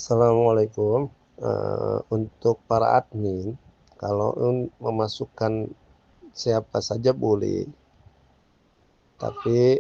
Assalamualaikum. Untuk para admin, kalau memasukkan siapa saja boleh, tapi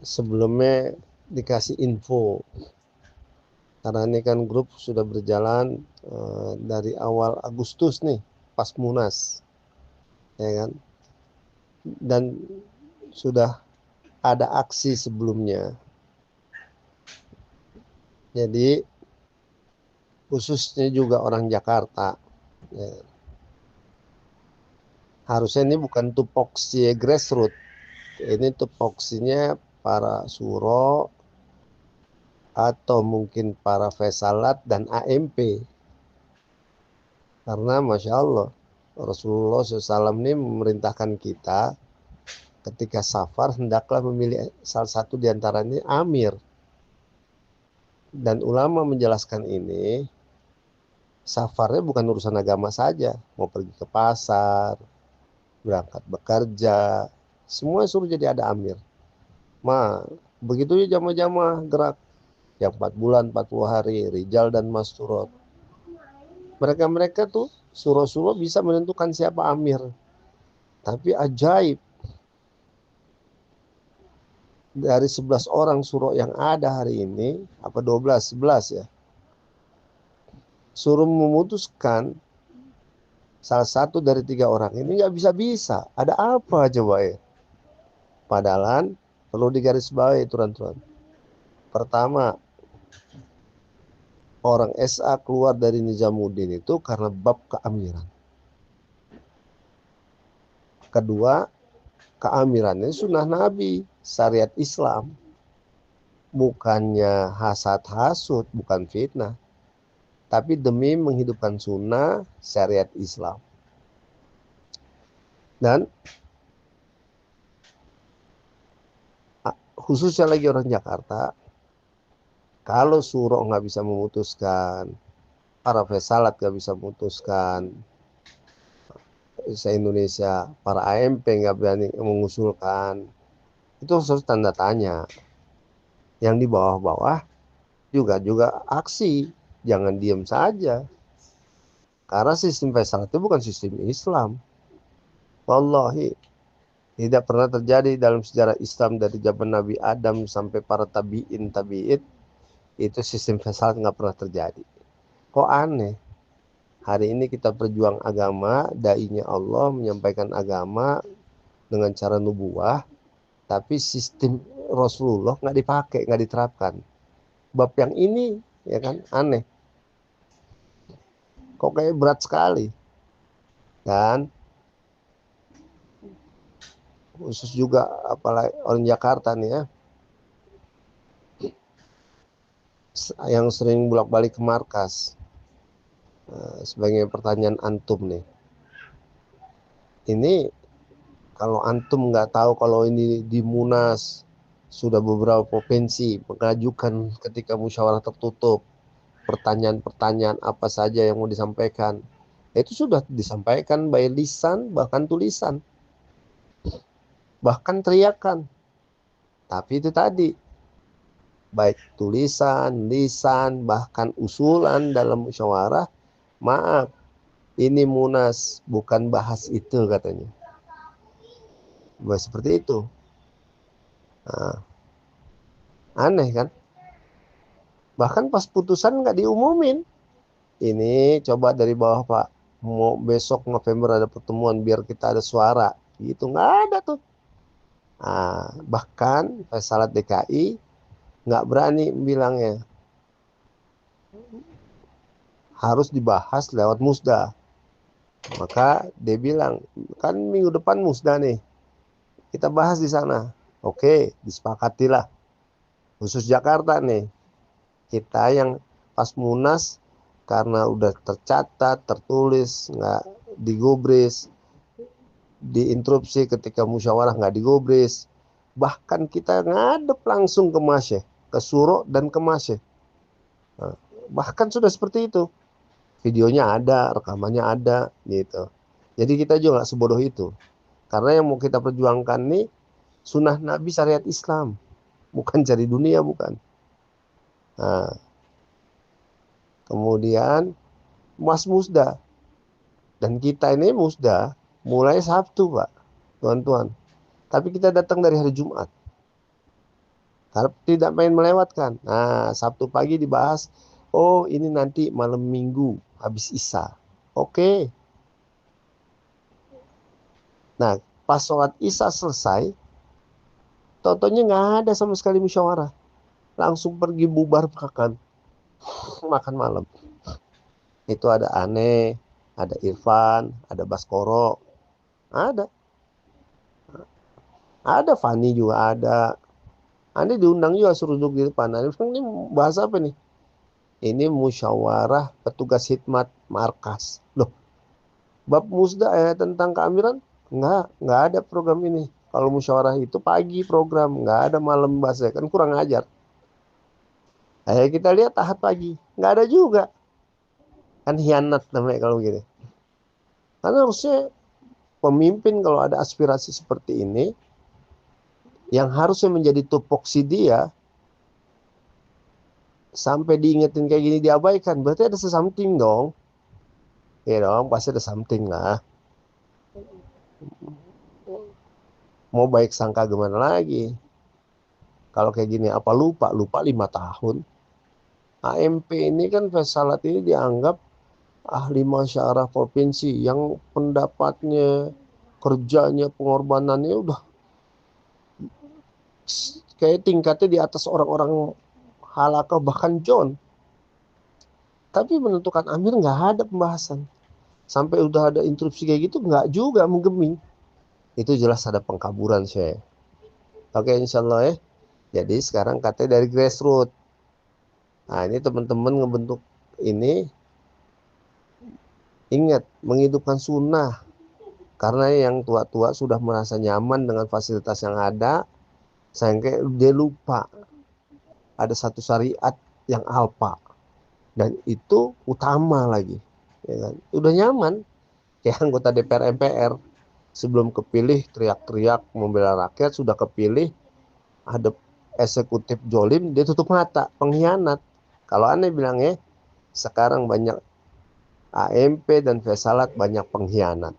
sebelumnya dikasih info. Karena ini kan grup sudah berjalan dari awal Agustus nih, pas Munas, ya kan? Dan sudah ada aksi sebelumnya. Jadi khususnya juga orang Jakarta, ya. Harusnya ini bukan tupoksi grassroots. Ini tupoksinya para suro atau mungkin para fesalat dan AMP. Karena Masya Allah, Rasulullah SAW ini memerintahkan kita ketika safar hendaklah memilih salah satu di antaranya amir. Dan ulama menjelaskan ini, safarnya bukan urusan agama saja. Mau pergi ke pasar, berangkat bekerja, semua suruh jadi ada amir. Begitu ya jamaah-jamaah gerak yang 4 bulan 40 hari Rijal dan Masturot, mereka tuh suro-suro bisa menentukan siapa amir. Tapi ajaib, dari 11 orang suro yang ada hari ini, apa 12 11 ya, suruh memutuskan salah satu dari 3 orang ini nggak bisa-bisa. Ada apa coba ya? Padahal perlu digarisbawahi tuan-tuan. Pertama, orang SA keluar dari Nizamuddin itu karena bab keamiran. Kedua, keamirannya sunnah Nabi, syariat Islam. Bukannya hasad hasud, bukan fitnah. Tapi demi menghidupkan sunnah syariat Islam. Dan khususnya lagi orang Jakarta, kalau suro nggak bisa memutuskan, para fesalat nggak bisa memutuskan, se-Indonesia, para AMP nggak berani mengusulkan, itu harus tanda tanya. Yang di bawah-bawah juga aksi, jangan diam saja. Karena sistem fesalat itu bukan sistem Islam. Wallahi, tidak pernah terjadi dalam sejarah Islam dari zaman Nabi Adam sampai para tabi'in, itu sistem fesalat nggak pernah terjadi. Kok aneh? Hari ini kita berjuang agama, dai-nya Allah menyampaikan agama dengan cara nubuah, tapi sistem Rasulullah nggak dipakai, nggak diterapkan. Bab yang ini, ya kan, aneh. Kok kayak berat sekali. Dan khusus juga apalagi orang Jakarta nih ya, yang sering bolak-balik ke markas. Sebagai pertanyaan antum nih, ini kalau antum nggak tahu kalau ini di Munas sudah beberapa provinsi mengajukan ketika musyawarah tertutup pertanyaan-pertanyaan apa saja yang mau disampaikan, itu sudah disampaikan by lisan, bahkan tulisan, bahkan teriakan. Tapi itu tadi, baik tulisan, lisan, bahkan usulan dalam musyawarah, maaf, ini Munas bukan bahas itu katanya. Seperti itu. Nah, aneh kan? Bahkan pas putusan nggak diumumin. Ini coba dari bawah Pak. Mau besok November ada pertemuan biar kita ada suara. Gitu nggak ada tuh. Bahkan Pesalat DKI nggak berani bilangnya. Harus dibahas lewat Musda. Maka dia bilang, kan minggu depan Musda nih. Kita bahas di sana. Oke, disepakatilah. Khusus Jakarta nih. Kita yang pas Munas karena udah tercatat, tertulis, nggak digubris, diinterupsi ketika musyawarah nggak digubris. Bahkan kita ngadep langsung ke Masyeh, ke Suro dan ke Masyeh. Nah, bahkan sudah seperti itu. Videonya ada, rekamannya ada, gitu. Jadi kita juga nggak sebodoh itu. Karena yang mau kita perjuangkan nih sunnah Nabi syariat Islam, bukan cari dunia, bukan. Nah, kemudian Mas Musda. Dan kita ini Musda mulai Sabtu, Pak. Tuan-tuan. Tapi kita datang dari hari Jumat. Harap tidak main melewatkan. Nah, Sabtu pagi dibahas. Oh, ini nanti malam Minggu habis Isya. Oke. Nah, pas sholat Isya selesai, totonya nggak ada sama sekali musyawarah. Langsung pergi bubar makan malam. Itu ada Ane, ada Irfan, ada Baskoro, ada. Ada Fani juga ada. Ane diundang juga suruh duduk di depan. Nah, ini bahas apa nih? Ini musyawarah petugas khidmat markas. Loh, bab musda tentang keamiran? Nggak ada program ini. Kalau musyawarah itu pagi program, nggak ada malam bahasnya. Kan kurang ajar. Kita lihat tahap pagi. Nggak ada juga. Kan hianat namanya kalau gini. Karena harusnya pemimpin kalau ada aspirasi seperti ini, yang harusnya menjadi tupoksi dia, sampai diingetin kayak gini diabaikan, berarti ada something dong. Ya dong, pasti ada something lah. Mau baik sangka gimana lagi? Kalau kayak gini apa lupa 5 tahun. AMP ini kan Fesalat ini dianggap ahli musyawarah provinsi yang pendapatnya, kerjanya, pengorbanannya udah kayak tingkatnya di atas orang-orang Halakah bahkan John. Tapi menentukan Amir nggak ada pembahasan. Sampai udah ada interupsi kayak gitu nggak juga menggeming. Itu jelas ada pengkaburan saya. Oke, insya Allah ya. Jadi sekarang katanya dari grassroots. Nah, ini teman-teman ngebentuk ini, ingat menghidupkan sunnah. Karena yang tua-tua sudah merasa nyaman dengan fasilitas yang ada, sampai dia lupa ada satu syariat yang alpa. Dan itu utama lagi. Ya kan? Udah nyaman. Kayak anggota DPR MPR. Sebelum kepilih teriak-teriak membela rakyat, sudah kepilih ada eksekutif jolim, dia tutup mata, pengkhianat. Kalau aneh bilangnya, sekarang banyak AMP dan Fesalat banyak pengkhianat.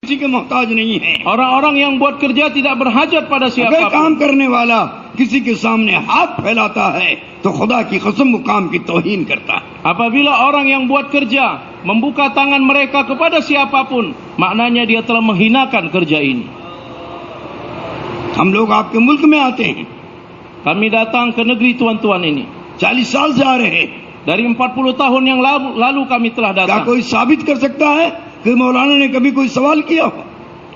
किसी के मोहताज नहीं है। orang-orang yang buat kerja tidak berhajat pada siapapun. काम करने वाला किसी के सामने हाथ फैलाता है तो खुदा की कसम वो काम की तौहीन करता है. Apabila orang yang buat kerja membuka tangan mereka kepada siapapun, maknanya dia telah menghinakan kerja ini. हम लोग आपके मुल्क में आते हैं. Kami datang ke negeri tuan-tuan ini. 40 साल से आ रहे हैं. Dari 40 tahun yang lalu kami telah datang. क्या कोई साबित कर सकता है कि मौलाना ने कभी कोई सवाल किया?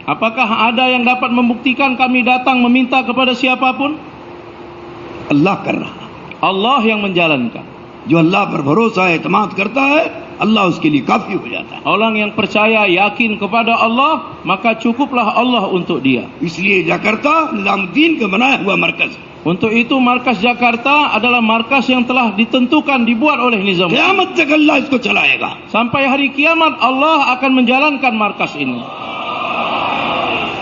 Apakah ada yang dapat membuktikan kami datang meminta kepada siapapun? Allah कर रहा. Allah yang menjalankan. जो अल्लाह पर भरोसा एतमाद करता है, अल्लाह उसके लिए काफी हो जाता है. Orang yang percaya yakin kepada Allah, maka cukuplah Allah untuk dia. इसलिए जाकर्ता निजामुद्दीन का बनाया हुआ मरकज. Untuk itu markas Jakarta adalah markas yang telah ditentukan dibuat oleh Nizamuddin. Kiamat तक अल्लाह इसको चलाएगा. Sampai hari kiamat Allah akan menjalankan markas ini.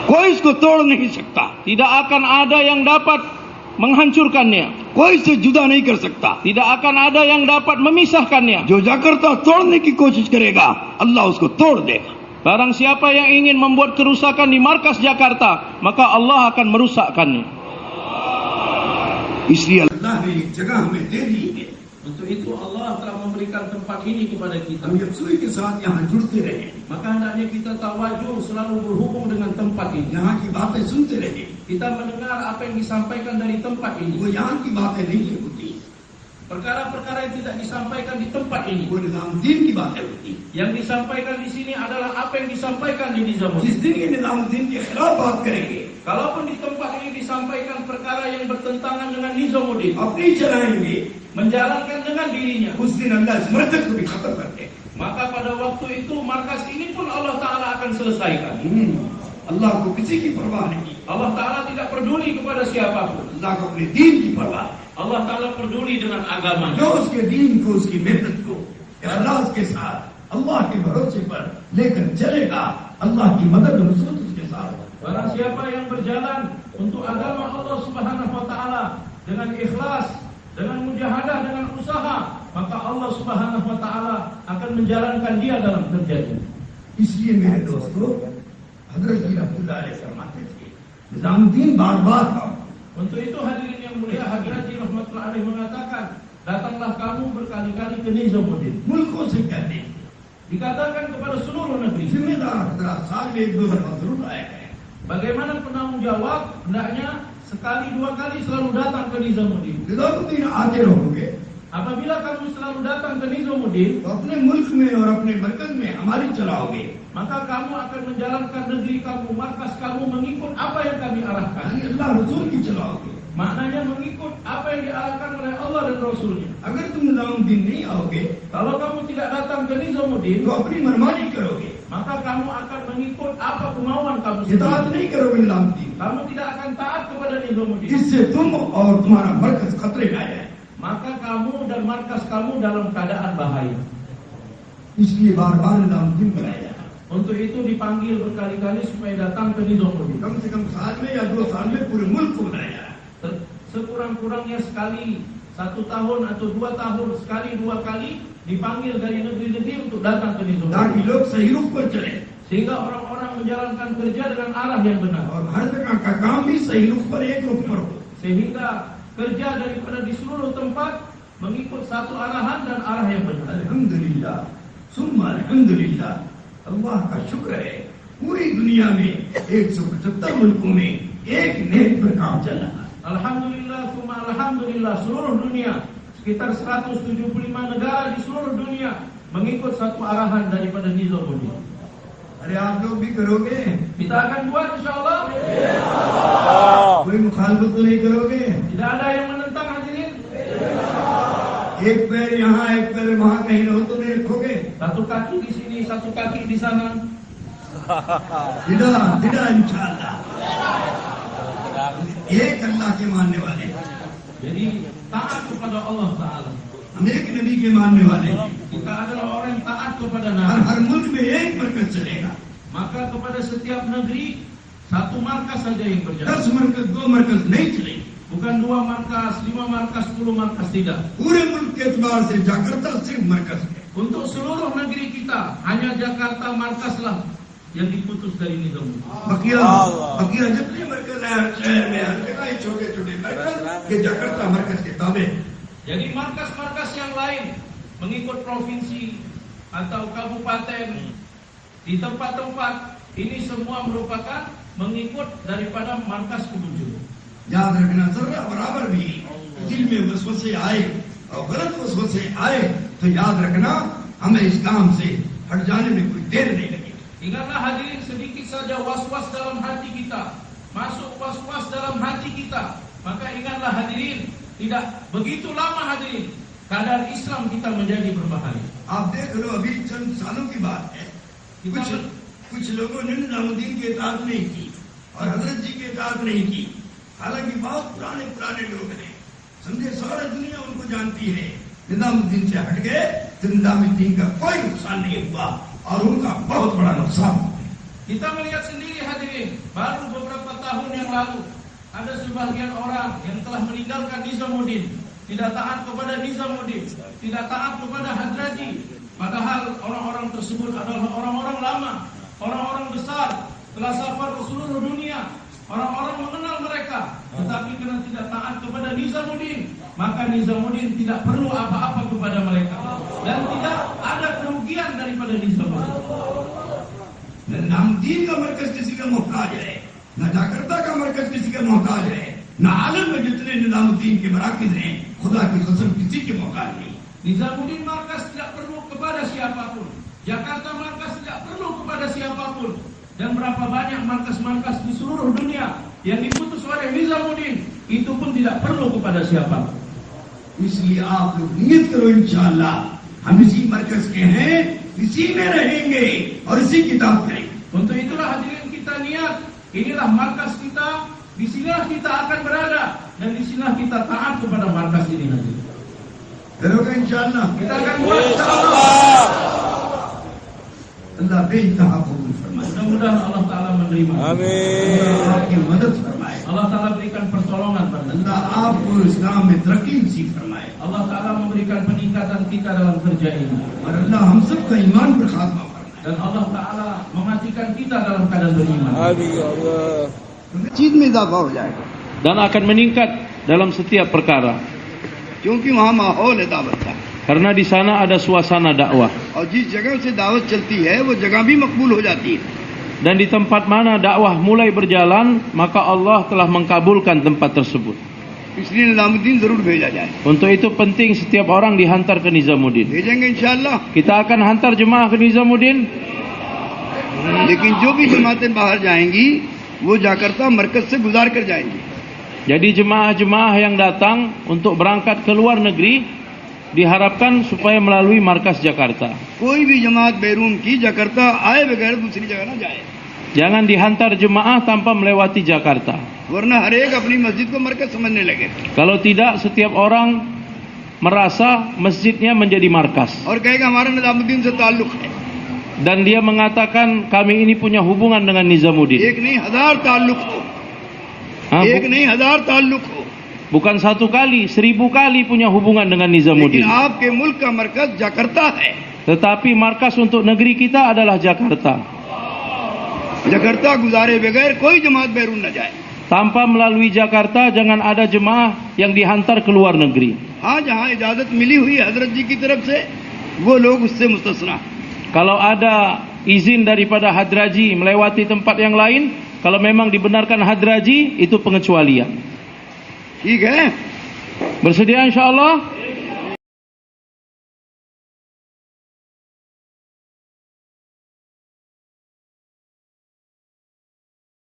कोई इसको तोड़ नहीं सकता. Tidak akan ada yang dapat menghancurkannya. कोई इसे जुदा नहीं कर सकता. Tidak akan ada yang dapat memisahkannya. जो जाकर्ता तोड़ने की कोशिश करेगा, अल्लाह उसको तोड़ देगा. Barang siapa yang ingin membuat kerusakan di markas Jakarta, maka Allah akan merusakkannya. इसलिए अल्लाह ने एक जगह हमें दे दी है. Untuk itu Allah telah memberikan tempat ini kepada kita. हम यकसुई के साथ यहाँ जुड़ते रहे. Maka hendaknya kita tawajuh selalu berhubung dengan tempat ini. यहाँ की बातें सुनते रहे. Kita mendengar apa yang disampaikan dari tempat ini. वो यहाँ की बातें नहीं होती. Perkara-perkara yang tidak disampaikan di tempat ini. वो निजामुद्दीन की बातें होती. Yang disampaikan di sini adalah apa yang disampaikan di Nizamuddin. जिस दिन ये निजामुद्दीन के खिलाफ बात करेंगे. Kalaupun di tempat ini disampaikan perkara yang bertentangan dengan Nizamuddin, अपनी चलाएंगे, menjalankan dengan dirinya, उस दिन अल्लाह इस मरकज को भी खत्म कर देगा. Maka pada waktu itu markas ini pun Allah Taala akan selesaikan. अल्लाह को किसी की परवाह नहीं. Allah Taala tidak peduli kepada siapapun. अल्लाह को अपने दीन की परवाह. Allah Taala peduli dengan agama. जो उसके दीन को, उसकी मेहनत को इखलास के साथ अल्लाह के भरोसे पर लेकर चलेगा, अल्लाह की मदद और नसरत उसके साथ. Barang siapa yang berjaya dengan ikhlas, dengan mujahadah, dengan usaha, maka Allah Subhanahu wa taala akan menjalankan dia dalam kerjanya. इसलिए मेरे दोस्तों हजरत जी रहमतुल्लाह अलैह फरमाते थे निजामुद्दीन बार-बार आओ. Untuk itu hadirin yang mulia, Hadrat Ji rahmatullahi alaihi mengatakan, datanglah kamu berkali-kali ke Nizamuddin. मुल्कों से कहते हैं Dikatakan kepada seluruh negeri, जिम्मेदार हजरात साल में एक दो दफा जरूर आया करें. bagaimana penanggung jawab hendaknya sekali dua kali selalu datang ke Nizamuddin. Nizamuddin आते रहोगे Apabila kamu selalu datang ke Nizamuddin, तो अपने मुल्क में और अपने मरकज में हमारी चलाओगे. maka kamu akan menjalankan negeri kamu, markas kamu mengikut apa yang kami arahkan. यानी अल्लाह रसूल की चलाओगे. Maknanya mengikut apa yang diarahkan oleh Allah dan Rasulnya. अगर तुम निजामुद्दीन नहीं आओगे Kalau kamu tidak datang ke Nizamuddin, तो अपनी मनमानी करोगे. maka kamu akan mengikut apa kemauan kamu इताअत sendiri. नहीं करोगे Nizamuddin. Kamu tidak akan taat kepada Nizamuddin. इससे तुम और तुम्हारा मरकज खतरे में आ जाए. Maka kamu dan markas kamu dalam keadaan bahaya. इसलिए बार-बार निजामुद्दीन बनाया जाए. Untuk itu dipanggil berkali-kali supaya datang ke Nizamuddin. कम से कम साल में या 2 साल में पूरे मुल्क को बनाया जाए. Sekurang-kurangnya sekali 1 tahun atau 2 tahun, sekali 2 kali dipanggil dari negeri-negeri untuk datang ke ताकि Nizamuddin. लोग सही रुख पर चले Sehingga orang-orang menjalankan kerja dengan arah yang benar. और हर जगह का काम भी सही रुख पर एक रुख पर हो. Sehingga kerja daripada di seluruh tempat mengikut satu arahan dan arah yang benar. अल्हम्दुलिल्लाह सुम्मा अल्हम्दुलिल्लाह. अल्लाह का शुक्र है पूरी दुनिया में 175 मुल्कों में एक नेक पर काम चल रहा है. Alhamdulillah, summa alhamdulillah, seluruh dunia, sekitar 175 negara di seluruh dunia mengikut satu arahan daripada Nizamuddin. अरे आप लोग भी करोगे? Kita akan buat insyaallah. कोई मुखालफत तो नहीं करोगे? Tidak ada yang menentang hadirin. एक पैर यहाँ एक पैर वहाँ कहीं रहो तो नहीं रखोगे? Satu kaki di sini, satu kaki di sana. tidak tidak इंशाअल्लाह. एक अल्लाह के मानने वाले, Jadi taat kepada Allah Taala. हम एक नबी के मानने वाले. Kita adalah orang yang taat kepada हर Nabi. हर मुल्क में एक मरकज चलेगा. Maka kepada setiap negeri satu markas saja yang berjalan. 10 मरकज 2 मरकज नहीं चलेगी. Bukan 2 markas, 5 markas, 10 markas, tidak. पूरे मुल्क के एतबार से जाकर्ता सिर्फ मरकज है. Untuk seluruh negeri kita hanya Jakarta markaslah yang diputus dari Nizamuddin. बकिया जितने मरकज है हर शहर में हर जगह छोटे छोटे मरकज ये जाकर्ता मरकज के ताबे. Jadi markas-markas yang lain mengikut provinsi atau kabupaten di tempat-tempat ini semua merupakan mengikut daripada markas penunjuk. याद रखना जरा बराबर भी दिल में वसवसे आए और गलत वसवसे आए तो याद रखना हमें इस काम से हट जाने में कोई देर नहीं लगी. Ingatlah hadirin, sedikit saja was-was dalam hati kita, masuk was-was dalam hati kita, maka ingatlah hadirin, tidak begitu lama hadirin, kadar Islam kita menjadi berbahaya. आप देख लो अभी चंद सालों की बात है. कुछ लोगों ने निजामुद्दीन की इताअत नहीं की और हजरत जी की इताअत नहीं की. हालांकि बहुत पुराने पुराने लोग हैं, समझे सारी दुनिया उनको जानती है. निजामुद्दीन से हट गए तो निजामुद्दीन का कोई नुकसान नहीं हुआ और उनका बहुत बड़ा नुकसान हुआ. Kita melihat sendiri hadirin, baru beberapa tahun yang lalu ada sebagian orang yang telah meninggalkan Nizamuddin, tidak taat kepada Nizamuddin, tidak taat kepada Hadraji. Padahal orang-orang tersebut adalah orang-orang lama, orang-orang besar, telah safar ke seluruh dunia. Orang-orang mengenal mereka, tetapi karena tidak taat kepada Nizamuddin, maka Nizamuddin tidak perlu apa-apa kepada mereka dan tidak ada kerugian daripada Nizamuddin. Nizamuddin का मरकज किसी का मोहताज है, न जाकर्ता का मरकज किसी का मोहताज है, न आलम में जितने निजामुद्दीन के मराकिज हैं खुदा की कसम किसी के मोहताज नहीं. Nizamuddin markas tidak perlu kepada siapapun, Jakarta markas tidak perlu kepada siapapun, dan berapa banyak markas-markas di seluruh dunia yang diputus oleh Nizamuddin itu pun tidak perlu kepada siapapun. इसलिए आप लोग नियत करो इंशाअल्लाह हम इसी मरकज के हैं, इसी में रहेंगे और इसी किताब करेंगे. Untuk itulah hadirin kita niat, inilah markas kita, di sinilah kita akan berada dan di sinilah kita taat kepada markas ini nanti. करोगे इंशाअल्लाह. Kita akan buat insyaallah. अल्लाह बेइंतहा कबूल फरमाए. Mudah-mudahan Allah Taala menerima. Amin. आपकी मदद फरमाए. Allah Ta'ala berikan pertolongan pada kita. Allah आपको इस्लाम में तरक्की नसीब फरमाए. Allah Ta'ala memberikan peningkatan kita dalam kerja ini. और अल्लाह हम सबका ईमान पर खात्मा फरमाए. Dan Allah Ta'ala mematikan kita dalam keadaan beriman. Amin ya Allah. चीज में इजाफा हो जाएगा. Dan akan meningkat dalam setiap perkara. क्योंकि वहाँ माहौल है दावत का. Karena di sana ada suasana dakwah. और जिस जगह से दावत चलती है वो जगह भी मकबूल हो जाती है. Dan di tempat mana dakwah mulai berjalan, maka Allah telah mengkabulkan tempat tersebut. इसलिए निजामुद्दीन जरूर भेजा जाए. Untuk itu penting setiap orang dihantar ke Nizamuddin. भेजेंगे इंशाअल्लाह. Kita akan hantar jemaah ke Nizamuddin. लेकिन जो भी जमातें बाहर जाएंगी, वो जाकर्ता मरकज से गुजार कर जाएंगी. Jadi jemaah-jemaah yang datang untuk berangkat ke luar negeri diharapkan supaya melalui markas Jakarta. कोई भी जमात बैरून की जाकर्ता आए बगैर दूसरी जगह ना जाए. Jangan dihantar jemaah tanpa melewati Jakarta. वरना हर एक अपनी मस्जिद को मरकज समझने लगे. Kalau tidak, setiap orang merasa masjidnya menjadi markas. और कहेगा हमारा निजामुद्दीन से ताल्लुक है. Dan dia mengatakan kami ini punya hubungan dengan Nizamuddin. एक नहीं हजार ताल्लुक हो. एक नहीं हजार ताल्लुक हो. Bukan satu kali, 1000 kali punya hubungan dengan Nizamuddin. लेकिन आपके मुल्क का मरकज जाकर्ता है. Tetapi markas untuk negeri kita adalah Jakarta. Jakarta गुजारे बगैर कोई जमात बैरून न जाए. Tanpa melalui Jakarta jangan ada jemaah yang dihantar ke luar negeri. हाँ जहाँ इजाजत मिली हुई हजरत जी की तरफ से वो लोग उससे मुस्तस्ना. Kalau ada izin daripada Hadraji melewati tempat yang lain, kalau memang dibenarkan Hadraji itu pengecualian. ठीक है. Bersedia insyaallah?